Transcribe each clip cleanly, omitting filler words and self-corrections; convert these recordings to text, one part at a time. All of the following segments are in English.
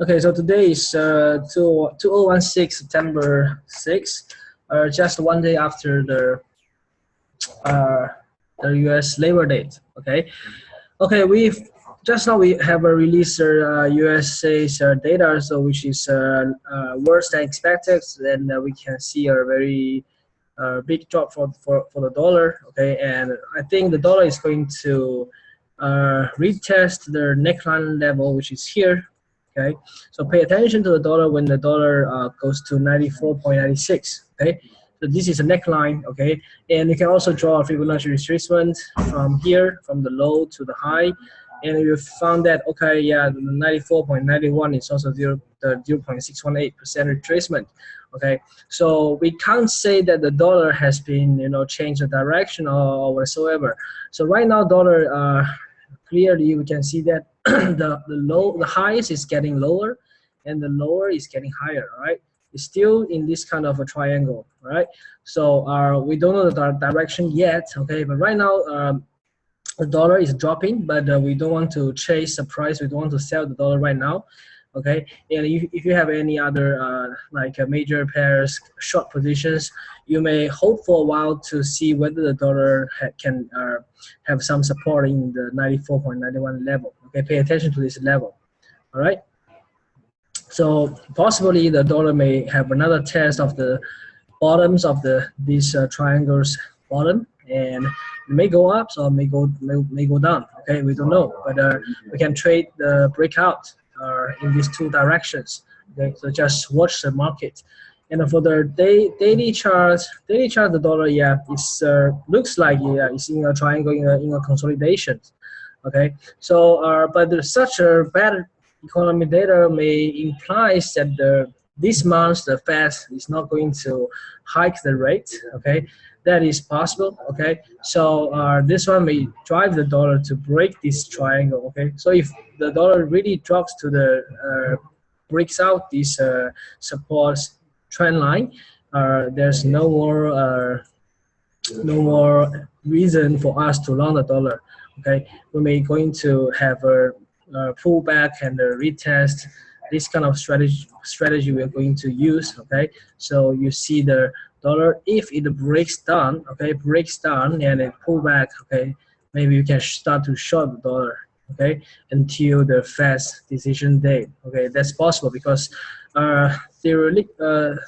Okay, so today is 2016 September 6, just one day after uh, the US Labor Day. Okay, we've just now we have a release USA's data, so which is worse than expected. Then we can see a very big drop for the dollar. Okay, and I think the dollar is going to retest the neckline level, which is here. Okay, so pay attention to the dollar when the dollar goes to 94.96. Okay, so this is a neckline. Okay, and you can also draw a Fibonacci retracement from here, from the low to the high, and you found that okay, yeah, the 94.91 is also the 0.618% retracement. Okay, so we can't say that the dollar has been changed the direction or whatsoever. So right now dollar clearly we can see that the highest is getting lower and the lower is getting higher. Right, it's still in this kind of a triangle. Right, so we don't know the direction yet. Okay, but right now the dollar is dropping, but we don't want to chase the price. We don't want to sell the dollar right now. Okay, and if you have any other major pairs short positions, you may hold for a while to see whether the dollar can have some support in the 94.91 level. Okay, pay attention to this level. All right, so possibly the dollar may have another test of the bottoms of these triangles bottom, and it may go up or may go down. Okay, we don't know, but we can trade the breakout in these two directions. Okay, so just watch the market. And for the daily chart, the dollar, yeah, it's looks like it's in a triangle, in a consolidation. Okay, so but such a bad economy data may imply that this month the Fed is not going to hike the rate. Okay, that is possible. Okay, so this one may drive the dollar to break this triangle. Okay, so if the dollar really drops to the breaks out this support trend line, there's no more reason for us to long the dollar. Okay, we may going to have a pullback and a retest. This kind of strategy we're going to use. Okay, so you see the dollar, if it breaks down, okay, and it pull back, okay, maybe you can start to short the dollar, okay, until the Fed's decision date. Okay, that's possible because theoretical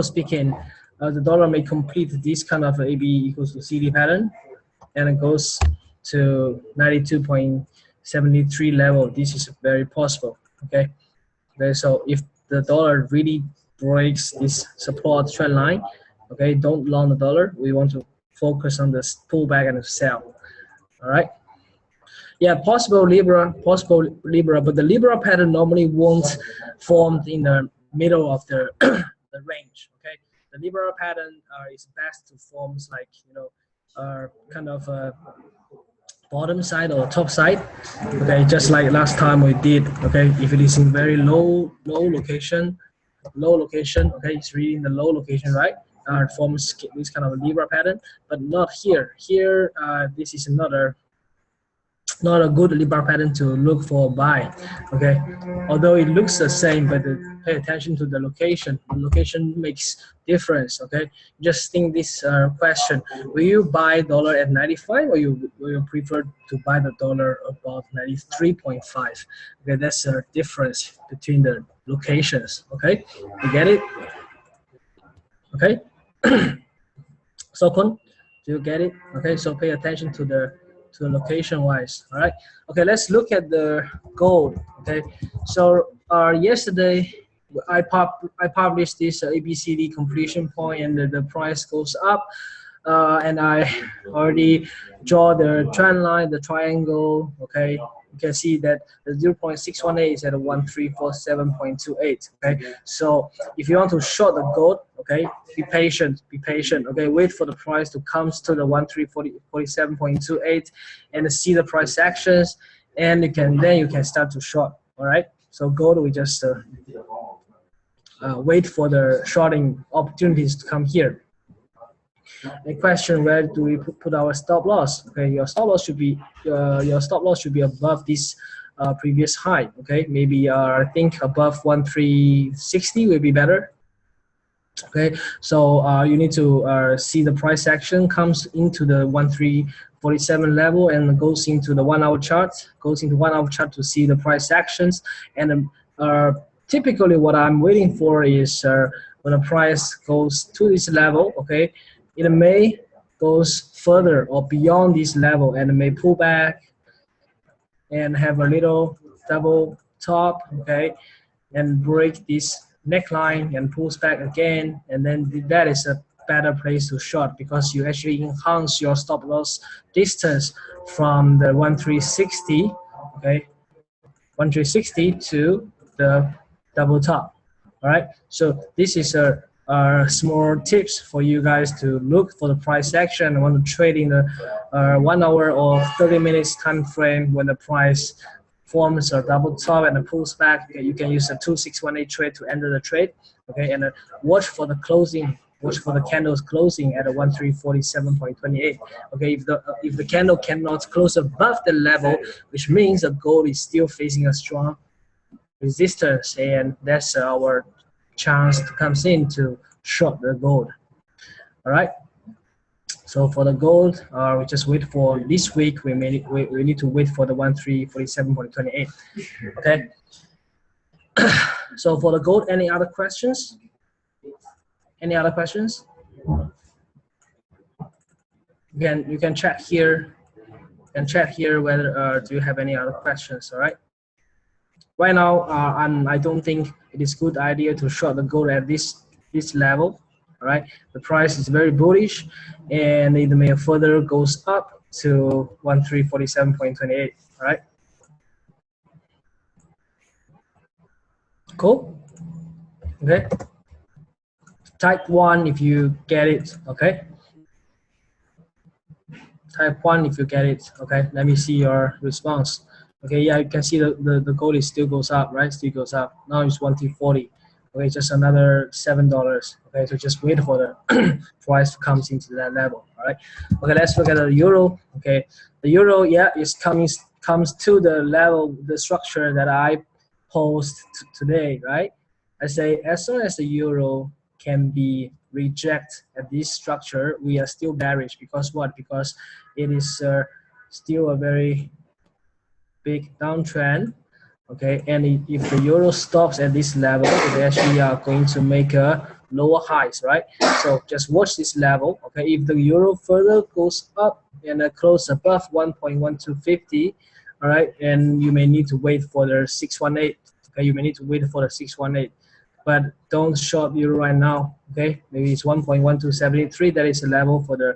speaking, the dollar may complete this kind of AB equals to CD pattern, and it goes to 92.73 level. This is very possible. Okay, so if the dollar really breaks this support trend line, okay, don't long the dollar. We want to focus on the pullback and the sell. All right. Yeah, possible Libra, but the Libra pattern normally won't form in the middle of the the range. Okay, the Libra pattern is best to form like kind of bottom side or top side. Okay, just like last time we did. Okay, if it is in very low location, okay, it's really in the low location, right? It forms this kind of a Libra pattern, but not here. Here, this is not a good Libra pattern to look for buy. Okay, although it looks the same, but pay attention to the location. The location makes difference. Okay, just think this question: will you buy dollar at 95, or will you prefer to buy the dollar above 93.5? Okay, that's the difference between the locations. Okay, you get it? Okay. So Kun, do you get it? Okay, so pay attention to the location wise. All right, okay, let's look at the gold. Okay, so yesterday I published this ABCD completion point, and the price goes up, and I already draw the trend line, the triangle. Okay, you can see that the 0.618 is at 1347.28. Okay, so if you want to short the gold, okay, be patient. Okay, wait for the price to come to the 1347.28 and see the price actions, and you can start to short. All right, so gold, we just wait for the shorting opportunities to come here. The question: where do we put our stop loss? Okay, your stop loss should be above this previous high. Okay, maybe I think above 1360 will be better. Okay, so you need to see the price action comes into the 1347 level and goes into the 1 hour chart, to see the price actions. And typically what I'm waiting for is when the price goes to this level, okay, it may goes further or beyond this level and may pull back and have a little double top, okay, and break this neckline and pulls back again, and then that is a better place to short because you actually enhance your stop loss distance from the 1360, okay, 1360 to the double top. All right, so this is a small tips for you guys to look for the price action and want to trade in the 1 hour or 30 minutes time frame. When the price forms a double top and pulls back, okay, you can use a 2618 trade to enter the trade, okay, and watch for the closing. Watch for the candles closing at a 1347.28. Okay, if the candle cannot close above the level, which means the gold is still facing a strong resistance, and that's our chance to come in to short the gold. All right. So for the gold, we just wait for this week. We need to wait for the 1347.28. Okay. So for the gold, any other questions? Any other questions? You can chat here. Whether do you have any other questions? All right. Right now, I don't think it is a good idea to short the gold at this level. All right, the price is very bullish, and it may further goes up to 1347.28. All right, cool. Okay, type 1 if you get it. Okay, type 1 if you get it. Okay, let me see your response. Okay, yeah, you can see the gold is still goes up, right? Still goes up. Now it's 1240. Okay, just another $7. Okay, so just wait for the price comes into that level. All right. Okay, let's look at the euro. Okay, the euro, yeah, is comes to the level, the structure that I posed today, right? I say as soon as the euro can be reject at this structure, we are still bearish because what? Because it is still a very big downtrend. Okay, and if the euro stops at this level, they actually are going to make a lower highs, right? So just watch this level. Okay, if the euro further goes up and close above 1.1250, all right, and you may need to wait for the 618. Okay, you may need to wait for the 618, but don't short euro right now. Okay, maybe it's 1.1273. That is the level for the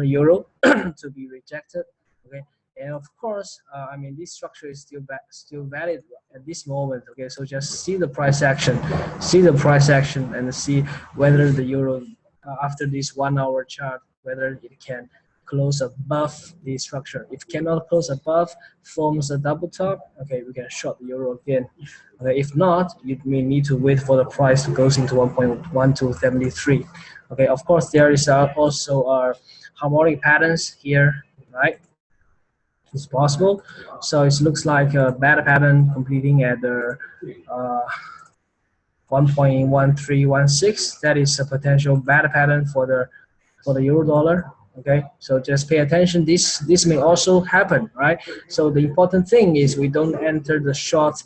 euro to be rejected. Okay. And of course, I mean, this structure is still valid at this moment. Okay, so just see the price action, and see whether the euro after this 1 hour chart, whether it can close above the structure. If cannot close above, forms a double top. Okay, we can short the euro again. Okay, if not, you may need to wait for the price to goes into 1.1273. Okay, of course, there is also harmonic patterns here, right? It's possible. So it looks like a bad pattern completing at the 1.1316. That is a potential bad pattern for the euro dollar. Okay, so just pay attention. This may also happen, right? So the important thing is we don't enter the short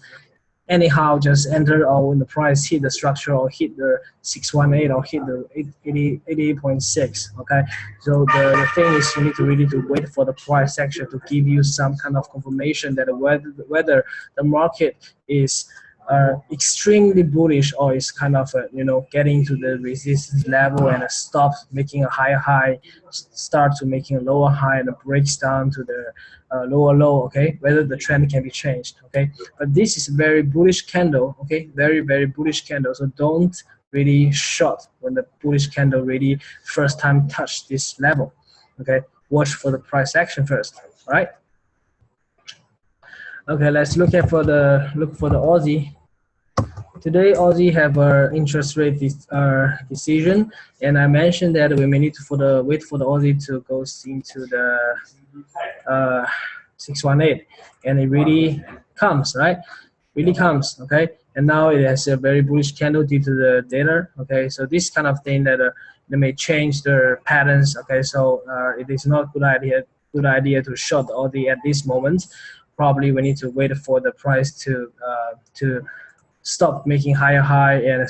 anyhow, just enter or when the price hit the structure or hit the 618 or hit the 88.6. Okay, so the thing is you need to really to wait for the price action to give you some kind of confirmation that whether the market is extremely bullish or is kind of getting to the resistance level and stop making a higher high, start to making a lower high, and breaks down to the lower low. Okay, whether the trend can be changed. Okay, but this is a very bullish candle. Okay, very bullish candle. So don't really short when the bullish candle really first time touch this level. Okay, watch for the price action first. All right. Okay, let's look for the Aussie. Today, Aussie have an interest rate decision, and I mentioned that we may need to wait for the Aussie to go into the 618, and it really comes, right? Really comes, okay? And now it has a very bullish candle due to the data, okay? So this kind of thing that they may change their patterns, okay? So it is not good idea to short Aussie at this moment. Probably we need to wait for the price to stop making higher high and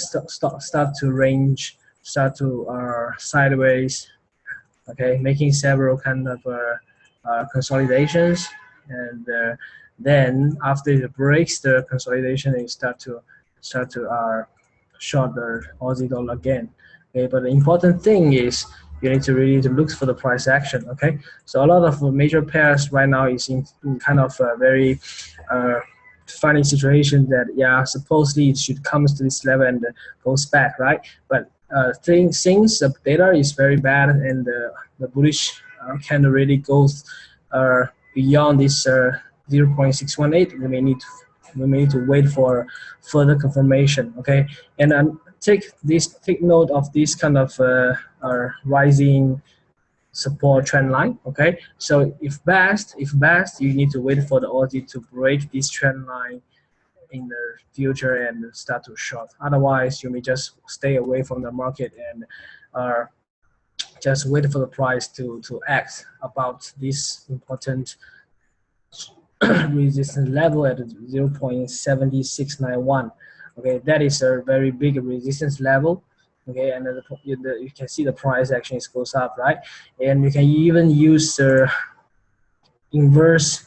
start to range, start to sideways, okay, making several kind of consolidations, and then after it breaks the consolidation, it start to short the Aussie dollar again. Okay, but the important thing is you need to really to look for the price action. Okay, so a lot of major pairs right now is in kind of a very funny situation that supposedly it should come to this level and goes back, right? But since the data is very bad and the bullish candle really goes beyond this 0.618, we may need to wait for further confirmation. Okay, and take note of this kind of rising support trend line. Okay, so if best you need to wait for the Aussie to break this trend line in the future and start to short. Otherwise, you may just stay away from the market and just wait for the price to act about this important resistance level at 0.7691. Okay, that is a very big resistance level. Okay, and you can see the price actually goes up, right? And you can even use the inverse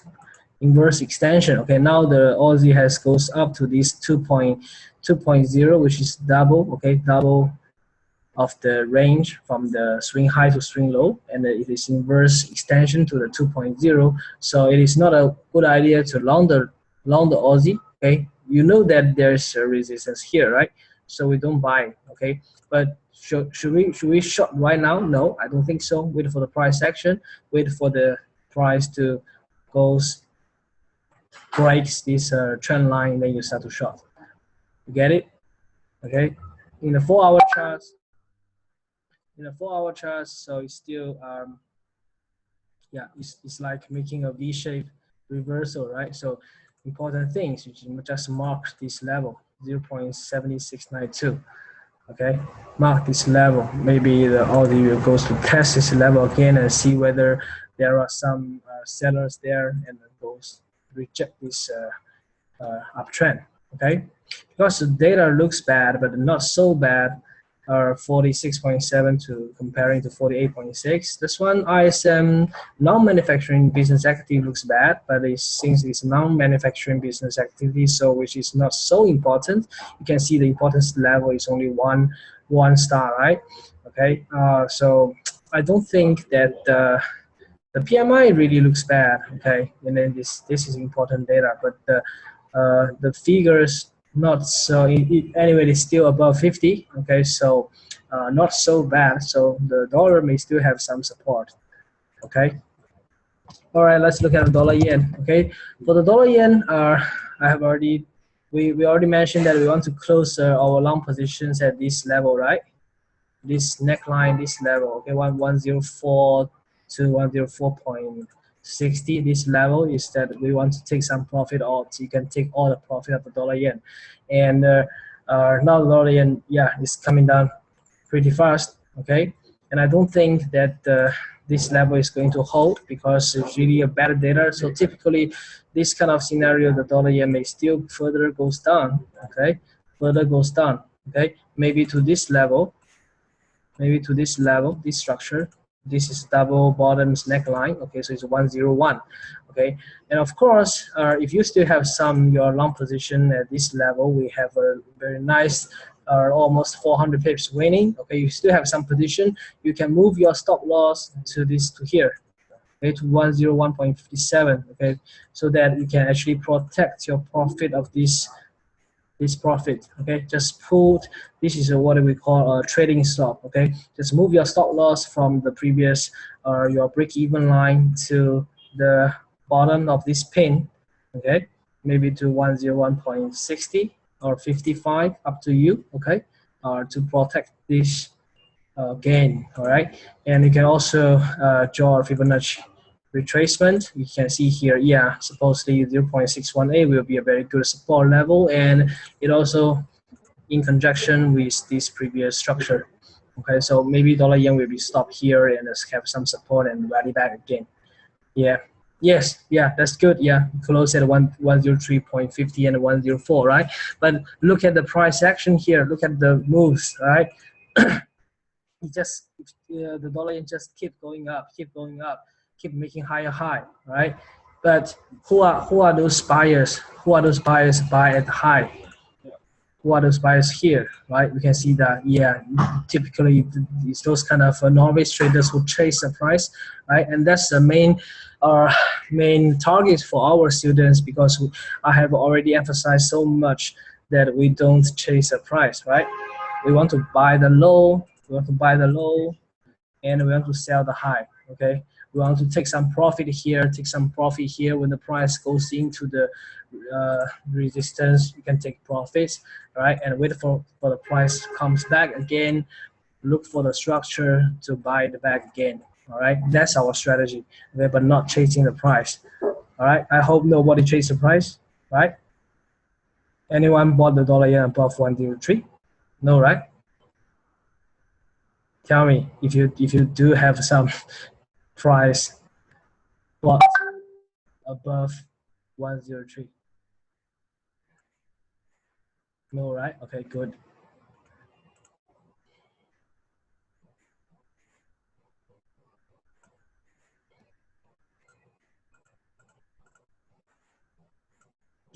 extension. Okay, now the Aussie has goes up to this 2.0, which is double. Okay, double of the range from the swing high to swing low, and it is inverse extension to the 2.0. So it is not a good idea to long the Aussie. Okay, you know that there's a resistance here, right? So we don't buy. Okay, but should we short right now? No, I don't think so. Wait for the price action. Wait for the price to breaks this trend line, then you start to short. You get it? Okay. In the 4-hour charts, so it's still it's like making a V-shaped reversal, right? So important things, you just mark this level 0.7692. Okay, mark this level. Maybe the Aussie goes to test this level again and see whether there are some sellers there, and goes reject this uptrend. Okay, because the data looks bad but not so bad, 46.7 to comparing to 48.6. This one ISM non-manufacturing business activity looks bad, but since it's non-manufacturing business activity, so which is not so important, you can see the importance level is only one star, right? Okay, so I don't think that the PMI really looks bad. Okay, and then this is important data, but the figures not so. Anyway, it's still above 50. Okay, so not so bad. So the dollar may still have some support. Okay. All right, let's look at the dollar yen. Okay, for the dollar yen, we already mentioned that we want to close our long positions at this level, right? This neckline, this level. Okay, 104 to 104.60. This level is that we want to take some profit out. You can take all the profit of the dollar yen, and now the dollar yen, is coming down pretty fast. Okay, and I don't think that this level is going to hold because it's really a bad data. So typically, this kind of scenario, the dollar yen may still further goes down. Okay, further goes down. Okay, maybe to this level. This structure. This is double bottoms neckline. Okay, so it's 101. Okay, and of course, if you still have your long position at this level, we have a very nice almost 400 pips winning. Okay, you still have some position. You can move your stop loss to here. Okay, to 101.57. Okay, so that you can actually protect your profit of this profit. Okay, just put this is what we call a trading stop. Okay, just move your stop loss from the previous your break-even line to the bottom of this pin. Okay, maybe to 101.60 or 55, up to you. Okay, to protect this gain. All right, and you can also draw Fibonacci retracement. You can see here, yeah, supposedly 0.618 will be a very good support level, and it also in conjunction with this previous structure. Okay, so maybe dollar yen will be stopped here and just have some support and rally back again. Yeah. Yes. Yeah. That's good. Yeah. Close at 103.50 and 104. Right. But look at the price action here. Look at the moves. Right. It just the dollar yen just keep going up, keep making higher high. Right. But who are those buyers? Who are those buyers buy at the high? Who are those buyers here, right? We can see that, yeah, typically it's those kind of novice traders who chase the price, right? And that's the main target for our students, because I have already emphasized so much that we don't chase the price, right? We want to buy the low, and we want to sell the high, okay? We want to take some profit here, when the price goes into the resistance. You can take profits, right? And wait for the price comes back again, look for the structure to buy it back again, all right? That's our strategy, okay? But not chasing the price, all right? I hope nobody chased the price, right? Anyone bought the dollar yen above 103? No, right? Tell me if you do have some price plot above 103. No, right? Okay, good.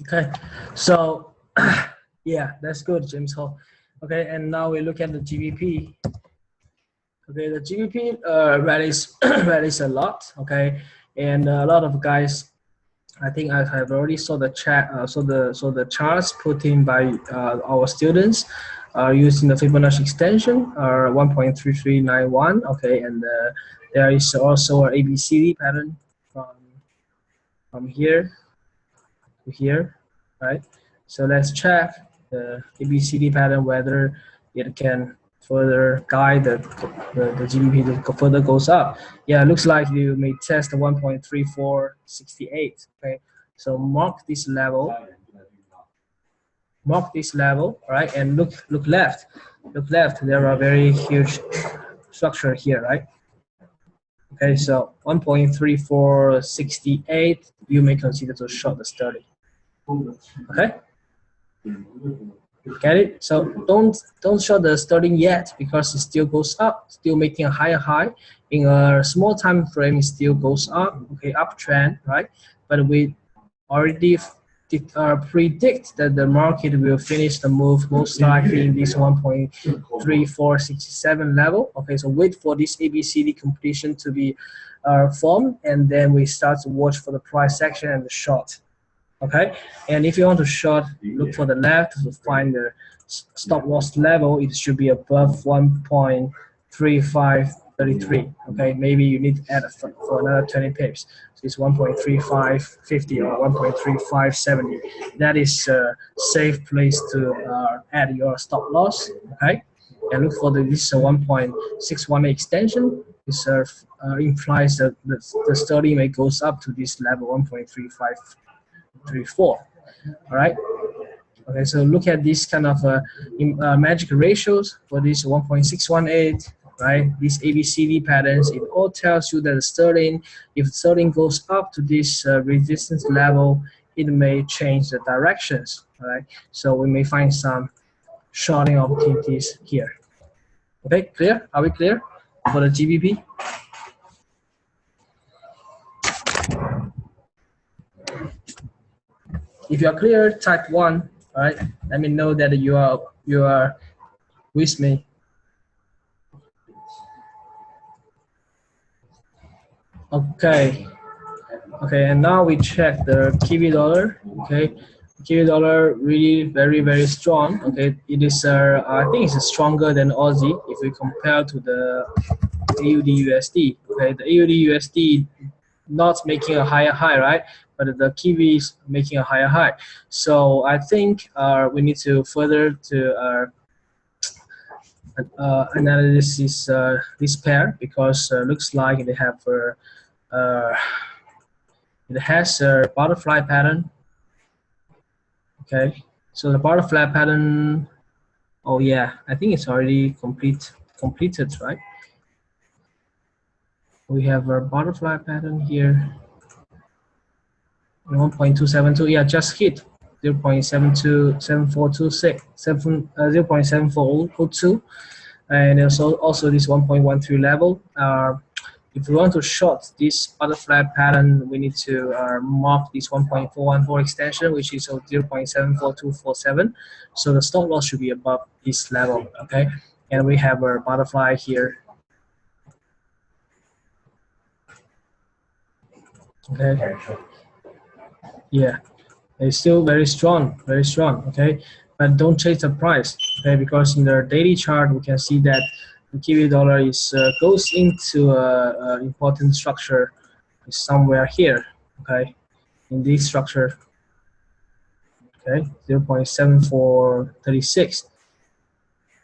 Okay, so yeah, that's good, James Hall. Okay, and now we look at the GBP. Okay, the GBP rallies rallies a lot. Okay, and a lot of guys, I think I have already saw the chat, so the charts put in by our students using the Fibonacci extension, 1.3391. Okay, and there is also an ABCD pattern from here to here, right? So let's check the ABCD pattern, whether it can further guide the GBP to further goes up. Yeah, it looks like you may test 1.3468. Okay, so mark this level, right? And look left, there are very huge structure here, right? Okay, so 1.3468, you may consider to short the study. Okay, get it? So don't short the sterling yet, because it still goes up, still making a higher high. In a small time frame, it still goes up. Okay, uptrend, right? But we already predict that the market will finish the move most likely in this 1.3467 level. Okay, so wait for this ABCD completion to be formed, and then we start to watch for the price action and the short. Okay, and if you want to short, look for the left to find the stop loss level. It should be above 1.3533. Okay, maybe you need to add for another 20 pips. So it's 1.3550 or 1.3570. That is a safe place to add your stop loss. Okay, and look for this 1.61 extension. This implies that the study may goes up to this level, 1.3534. All right. Okay, so look at this kind of magic ratios for this 1.618, right? These ABCD patterns, it all tells you that the sterling, if sterling goes up to this resistance level, it may change the directions, right? So we may find some shorting opportunities here. Okay, clear? Are we clear for the GBP? If you are clear, type 1. All right, let me know that you are with me. Okay, and now we check the Kiwi dollar. Okay, Kiwi dollar really very strong. Okay, it is I think it's stronger than Aussie if we compare to the AUD USD. Okay, the AUD USD not making a higher high, right? But the Kiwi is making a higher high. So I think we need to further to analysis this pair, because looks like they have it has a butterfly pattern. Okay, so the butterfly pattern. Oh yeah, I think it's already completed, right? We have a butterfly pattern here. 1.272, yeah, just hit 0.727426, 0.7402, and also this 1.13 level. If we want to short this butterfly pattern, we need to mark this 1.414 extension, which is 0.74247. So the stop loss should be above this level, okay? And we have a butterfly here, okay? Yeah, it's still very strong, okay? But don't chase the price, okay? Because in the daily chart, we can see that the Kiwi dollar is goes into a important structure somewhere here, okay? In this structure, okay, 0.7436.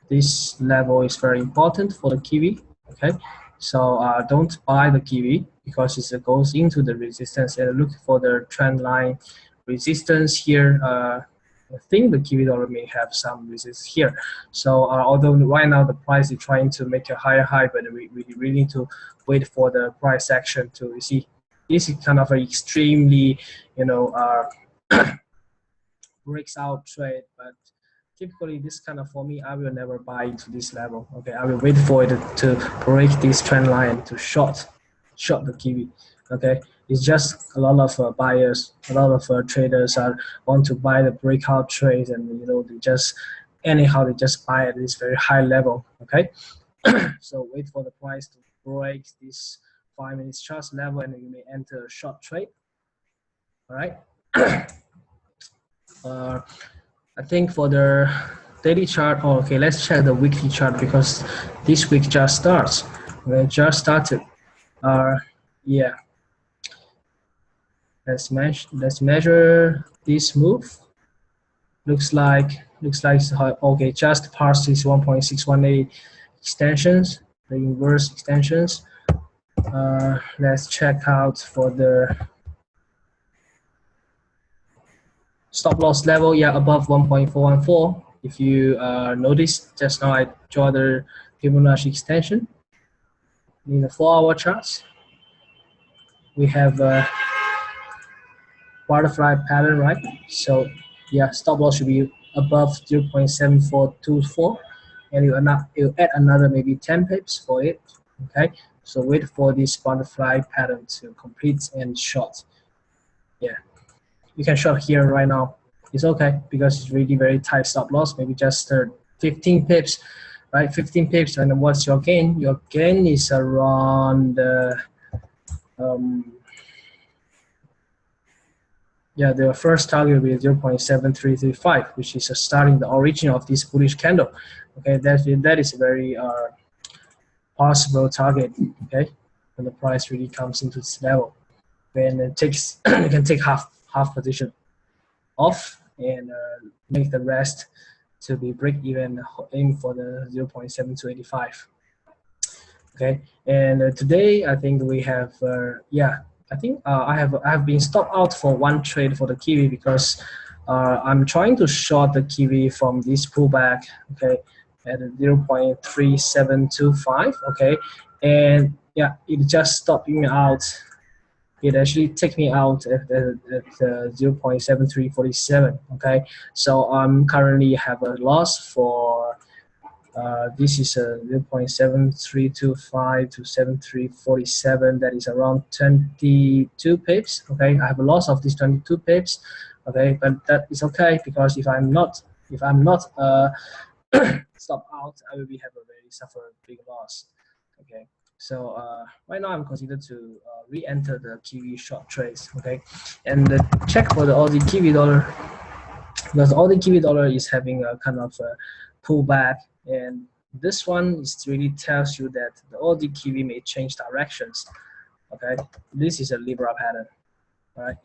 This level is very important for the Kiwi, okay? So don't buy the Kiwi because it goes into the resistance, and look for the trend line resistance here. I think the Kiwi dollar may have some resistance here. So although right now the price is trying to make a higher high, but we really need to wait for the price action to, you see, this is kind of an extremely, you know, breaks out trade, but typically this kind of, for me, I will never buy into this level. Okay, I will wait for it to break this trend line to short the Kiwi. Okay, it's just a lot of buyers, a lot of traders are want to buy the breakout trades, and you know, they just anyhow they just buy at this very high level. Okay, so wait for the price to break this 5 minutes chart level, and you may enter a short trade. All right. I think for the daily chart, oh, okay, let's check the weekly chart because this week just starts. We just started. Yeah, let's measure this move. Looks like okay, just past this 1.618 extensions, the inverse extensions. Let's check out for the stop loss level, yeah, above 1.414. If you notice, just now I draw the Fibonacci extension. In the 4-hour charts, we have a butterfly pattern, right? So yeah, stop loss should be above 0.7424, and you add another maybe 10 pips for it. Okay, so wait for this butterfly pattern to complete and short. Yeah, you can short here right now. It's okay because it's really very tight stop loss. Maybe just 15 pips, right? 15 pips, and what's your gain? Your gain is around yeah, the first target will be 0.7335, which is starting the origin of this bullish candle. Okay, that is a very possible target. Okay, when the price really comes into this level, when it takes you can take half position off and make the rest to be break even, aim for the 0.7285. Okay, and today I think we have yeah, I think I have been stopped out for one trade for the Kiwi because I'm trying to short the Kiwi from this pullback, okay, at 0.3725, okay, and yeah, it just stopped me out. It actually take me out at 0.7347, okay, so I'm currently have a loss for this is a 0.7325 to 7347. That is around 22 pips. Okay, I have a loss of these 22 pips. Okay, but that is okay because if I'm not stop out, I will have a very suffer big loss. Okay, so right now I'm considered to re-enter the Kiwi short trades. Okay, and check for the Aussie Kiwi dollar because all the Kiwi dollar is having a kind of a pullback, and this one is really tells you that the Aussie Kiwi may change directions. Okay, this is a Libra pattern, right?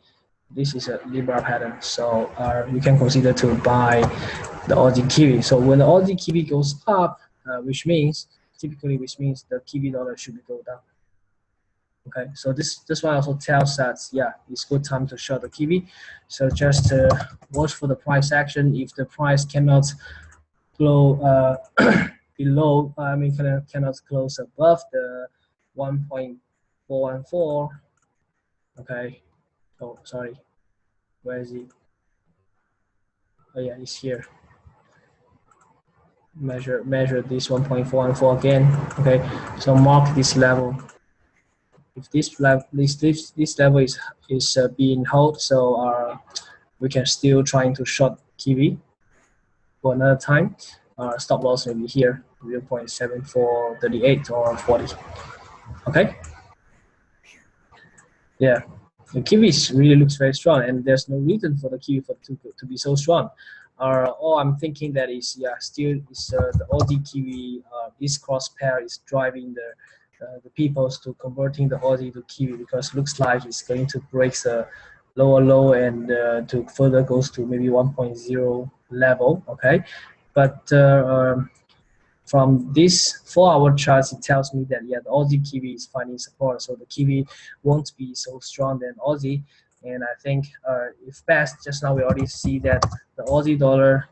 This is a Libra pattern, so you can consider to buy the Aussie Kiwi. So when the Aussie Kiwi goes up, which means the Kiwi dollar should go down. Okay, so this one also tells us, yeah, it's good time to short the Kiwi. So just watch for the price action. If the price cannot go below, I mean cannot close above the 1.414. Okay, oh sorry, where is it? Oh yeah, it's here. Measure this 1.414 again. Okay, so mark this level. If this level is being held, so we can still trying to short Kiwi for another time. Stop loss maybe here 0.7438 or 40. Okay, yeah. The Kiwi really looks very strong, and there's no reason for the Kiwi to be so strong. All I'm thinking that is, yeah, still is the Aussie Kiwi. This cross pair is driving the people to converting the Aussie to Kiwi, because looks like it's going to break the lower low and to further goes to maybe 1.0 level. Okay, but from this 4-hour charts, it tells me that, yeah, the Aussie Kiwi is finding support, so the Kiwi won't be so strong than Aussie. And I think if best, just now we already see that the Aussie dollar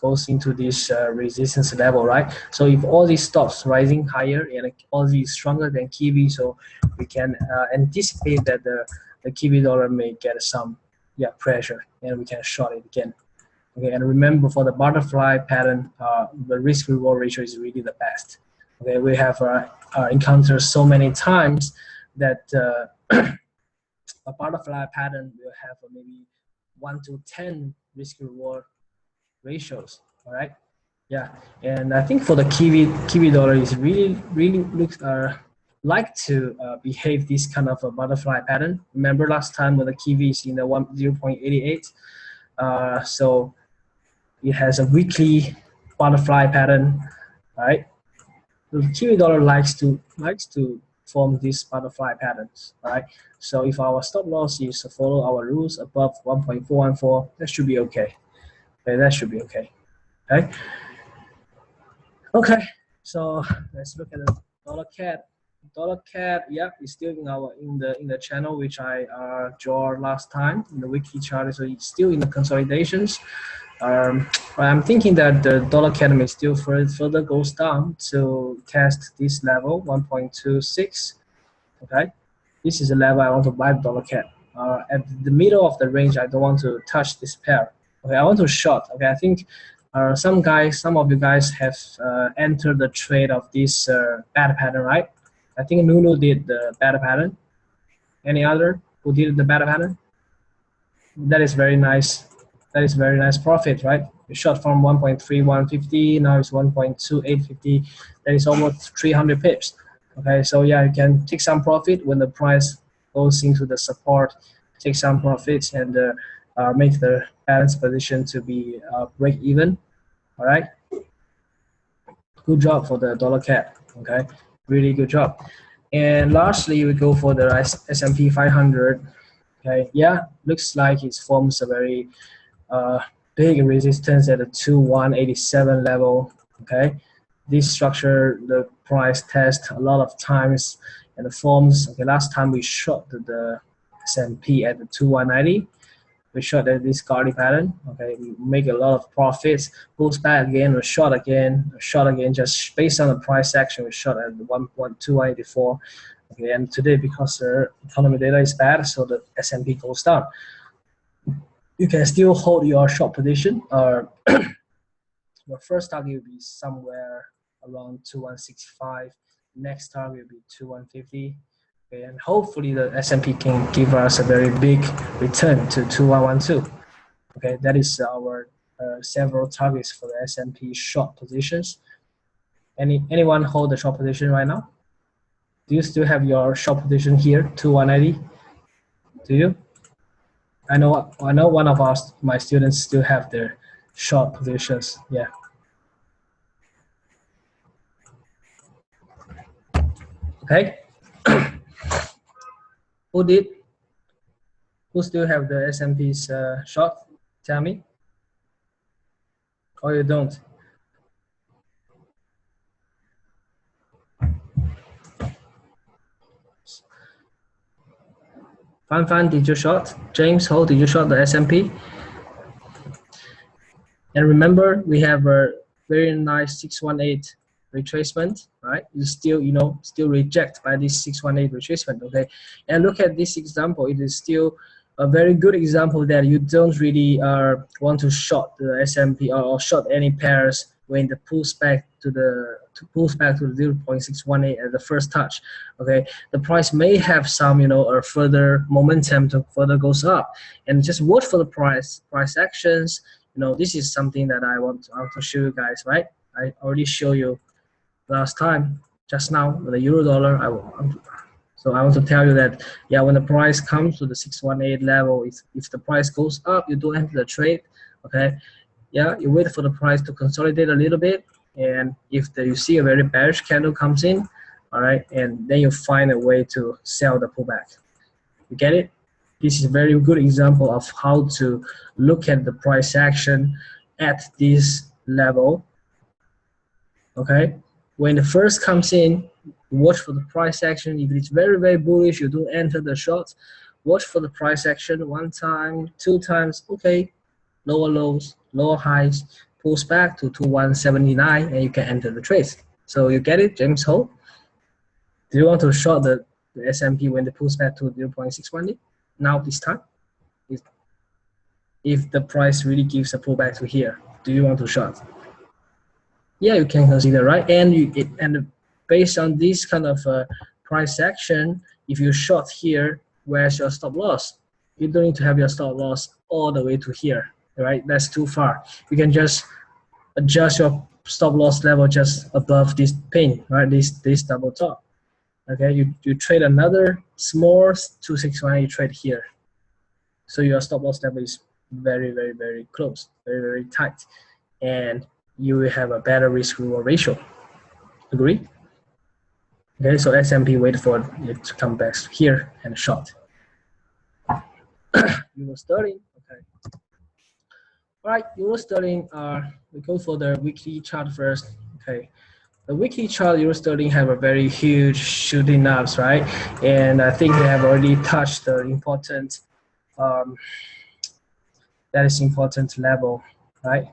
goes into this resistance level, right? So if Aussie stops rising higher and Aussie is stronger than Kiwi, so we can anticipate that the Kiwi dollar may get some, yeah, pressure, and we can short it again. Okay, and remember, for the butterfly pattern, the risk reward ratio is really the best. Okay, we have encountered so many times that a butterfly pattern will have maybe 1 to 10 risk reward ratios. All right, yeah, and I think for the Kiwi dollar is really looks like to behave this kind of a butterfly pattern. Remember last time when the Kiwi is in the 0.88, so it has a weekly butterfly pattern, right? The Kiwi dollar likes to form these butterfly patterns, right? So if our stop loss is to follow our rules above 1.414, that should be okay. Okay, that should be okay. Okay. Okay. So let's look at the Dollar-CAD. Dollar-CAD, yeah, is still in the channel which I draw last time in the weekly chart. So it's still in the consolidations. I'm thinking that the Dollar-CAD may still further goes down to test this level 1.26. Okay, this is the level I want to buy the Dollar-CAD. At the middle of the range, I don't want to touch this pair. Okay, I want to short. Okay, I think some of you guys have entered the trade of this bad pattern, right? I think Nunu did the bad pattern. Any other who did the bad pattern? That is very nice. That is very nice profit, right? You shot from 1.3150, now it's 1.2850. That is almost 300 pips. Okay, so yeah, you can take some profit when the price goes into the support. Take some profits and make the balance position to be break even. All right. Good job for the Dollar-CAD. Okay, really good job. And lastly, we go for the S&P 500. Okay, yeah, looks like it forms a very big resistance at the 2187 level. Okay, this structure the price test a lot of times and the forms. Okay, last time we shot the S&P at the 2190. We shot at this Gardy pattern. Okay, we make a lot of profits. Goes back again, we shot again, just based on the price action. We shot at 1.284. Okay, and today because the economy data is bad, so the S&P goes down. You can still hold your short position. Your first target will be somewhere around 2165. Next target will be 2150. Okay, and hopefully the S&P can give us a very big return to 2112. Okay, that is our several targets for the S&P short positions. Anyone hold the short position right now? Do you still have your short position here, 2180? Do you? I know one of my students still have their short positions. Yeah. Okay. Who did? Who still have the S&P's short? Tell me. Or you don't? Fan, did you short? James Ho, did you short the S&P? And remember, we have a very nice 618 retracement, right? You still, still reject by this 618 retracement, okay? And look at this example. It is still a very good example that you don't really want to short the S&P or short any pairs when it pulls back to the 0.618 at the first touch. Okay, the price may have some a further momentum to further goes up, and just watch for the price actions. This is something that I want to show you guys, right? I already showed you last time, just now with the euro dollar. So I want to tell you that, yeah, when the price comes to the 618 level, if the price goes up, you don't enter the trade, okay? Yeah, you wait for the price to consolidate a little bit, and if you see a very bearish candle comes in, all right, and then you find a way to sell the pullback. You get it? This is a very good example of how to look at the price action at this level. Okay, when the first comes in, watch for the price action. If it's very, very bullish, you don't enter the short. Watch for the price action 1 time, 2 times. Okay, lower lows, lower highs, pulls back to 2179, and you can enter the trade. So you get it, James Ho? Do you want to short the S&P when it pulls back to 0.618? Now this time, if the price really gives a pullback to here, do you want to short? Yeah, you can consider, right? And based on this kind of price action, if you short here, where's your stop loss? You don't need to have your stop loss all the way to here, right? That's too far. You can just adjust your stop loss level just above this pin, right? This double top. Okay, you trade another small 261, you trade here. So your stop loss level is very, very, very close, very, very tight, and you will have a better risk reward ratio. Agree? Okay, so S&P wait for it to come back here and short. Euro sterling, okay. All right, Euro sterling. We go for the weekly chart first. Okay, the weekly chart Euro sterling have a very huge shooting ups, right? And I think they have already touched the important important level, right?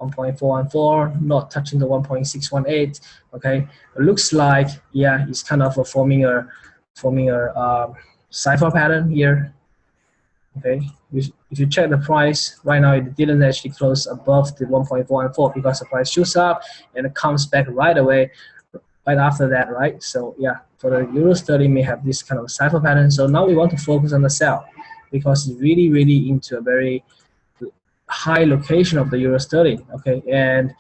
1.414, not touching the 1.618. Okay, it looks like, yeah, it's kind of forming a cipher pattern here. Okay, if you check the price right now, it didn't actually close above the 1.414 because the price shoots up and it comes back right away right after that, right? So yeah, for the Euro sterling may have this kind of cipher pattern. So now we want to focus on the sell because it's really, really into a very high location of the Euro sterling. Okay, and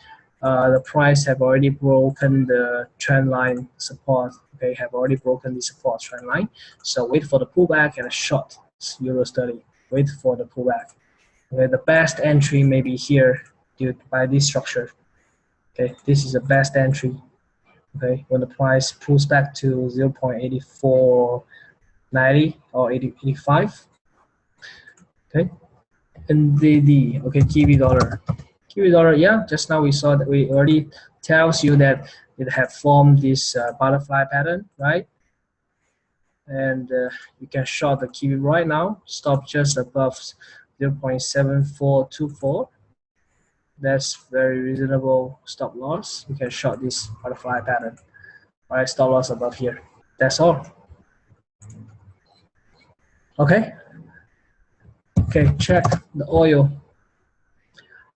the price have already broken the trend line support. Okay, have already broken the support trend line. So wait for the pullback and a short Euro sterling. Wait for the pullback. Okay, the best entry may be here due by this structure. Okay, this is the best entry. Okay, when the price pulls back to 0.8490 or 85. Okay, NZD. Okay, Kiwi dollar. Kiwi dollar, yeah, just now we saw that we already tells you that it have formed this butterfly pattern, right? And you can short the Kiwi right now, stop just above 0.7424. That's very reasonable stop loss. You can short this butterfly pattern. All right, stop loss above here. That's all. Okay. Okay, check the oil.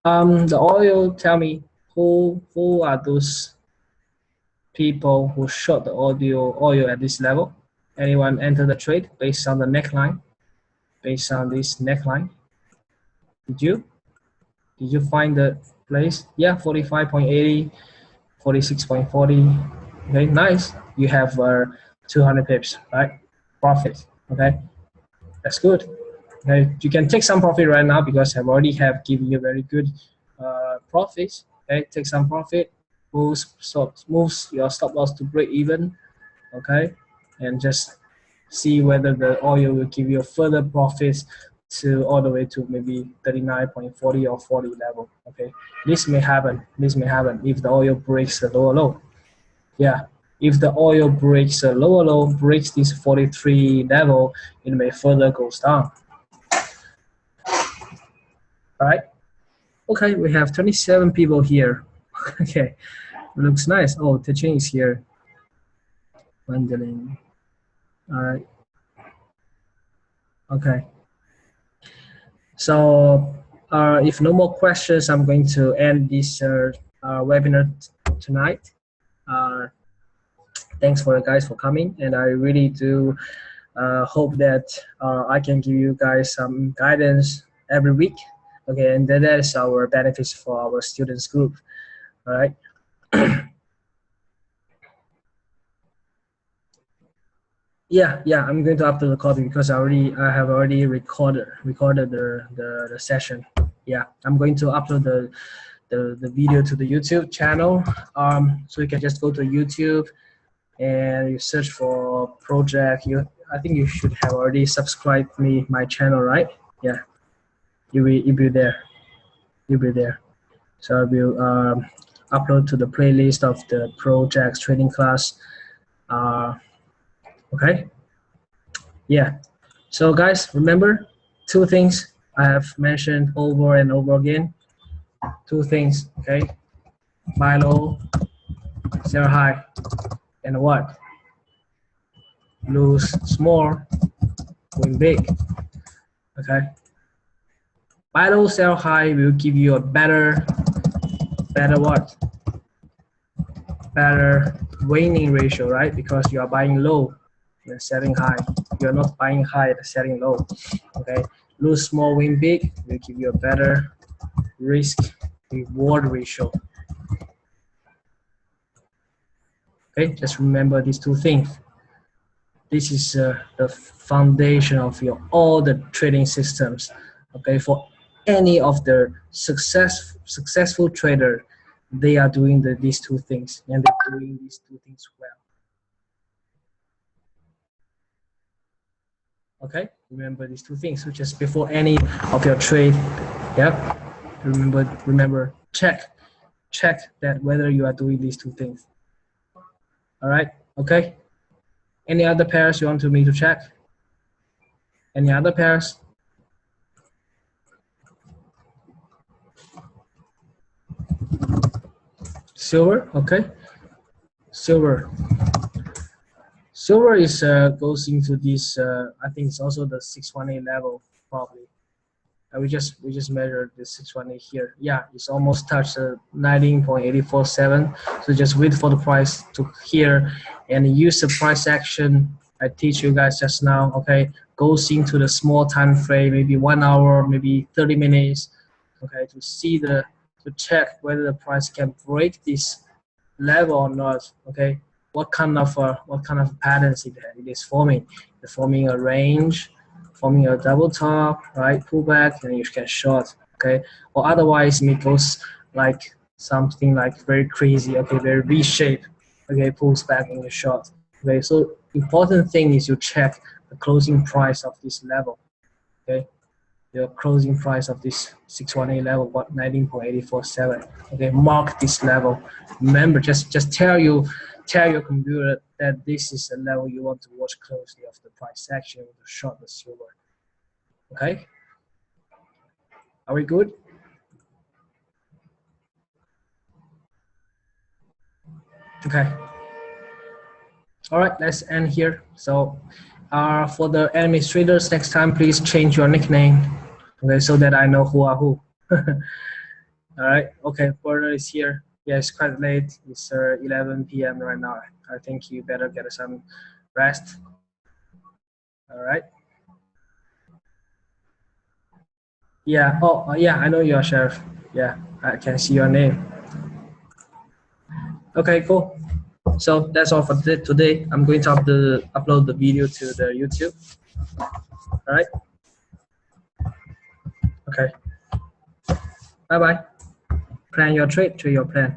The oil, tell me who are those people who short the oil at this level? Anyone enter the trade based on the neckline? Based on this neckline? Did you find the place? Yeah, 45.80, 46.40. Okay, nice. You have 200 pips, right? Profit. Okay, that's good. Okay, you can take some profit right now because I've already have given you very good profits. Okay, take some profit, moves your stop loss to break even. Okay, and just see whether the oil will give you further profits to all the way to maybe 39.40 or 40 level. Okay, this may happen if the oil breaks the lower low. Yeah, If the oil breaks a lower low, breaks this 43 level, it may further goes down. All right. Okay, we have 27 people here. Okay, looks nice. Oh, Techin is here. Gwendolyn. All right. Okay. So if no more questions, I'm going to end this webinar tonight. Thanks for you guys for coming, and I really do hope that I can give you guys some guidance every week. Okay, and that is our benefits for our students group. All right. Yeah, I'm going to upload the copy because I have already recorded the session. Yeah, I'm going to upload the video to the YouTube channel. So you can just go to YouTube and you search for Projack. I think you should have already subscribed my channel, right? Yeah, you'll be there. You'll be there. So I will upload to the playlist of the Projack's training class. Okay. Yeah. So guys, remember 2 things I have mentioned over and over again. 2 things. Okay. Buy low, sell high, and what? Lose small, win big. Okay. Buy low, sell high will give you a better what? Better winning ratio, right? Because you are buying low and selling high. You are not buying high and selling low. Okay. Lose small, win big will give you a better risk reward ratio. Okay, just remember these 2 things. This is the foundation of all the trading systems. Okay, for any of the successful trader, they are doing these 2 things, and they're doing these 2 things well. Okay, remember these 2 things. So just before any of your trade, yeah, remember check that whether you are doing these 2 things. All right. Okay. Any other pairs you want me to check? Any other pairs? Silver. Okay. Silver is goes into this. I think it's also the 618 level probably. We just measured the 618 here. Yeah, it's almost touched 19.847. So just wait for the price to here and use the price action I teach you guys just now. Okay, goes into the small time frame, maybe 1 hour, maybe 30 minutes. Okay, to check whether the price can break this level or not. Okay, what kind of patterns it is forming? It's forming a range, forming a double top, right? Pullback, and you can short. Okay, or otherwise it goes like something like very crazy. Okay, very V-shaped. Okay, pulls back in the short. Okay, so important thing is you check the closing price of this level. Okay, the closing price of this 618 level, what 19.847. Okay, mark this level. Remember, just tell your computer that this is the level you want to watch closely of the price action to short the silver. Okay, are we good? Okay. All right, let's end here. So for the administrators, next time please change your nickname, okay, so that I know who are who. All right, okay, Porter is here. Yeah, it's quite late. It's 11 p.m. right now. I think you better get some rest. All right. Yeah, oh, yeah, I know you are Sheriff. Yeah, I can see your name. Okay, cool. So that's all for today. I'm going to upload the video to the YouTube. All right. Okay. Bye-bye. Plan your trade to your plan.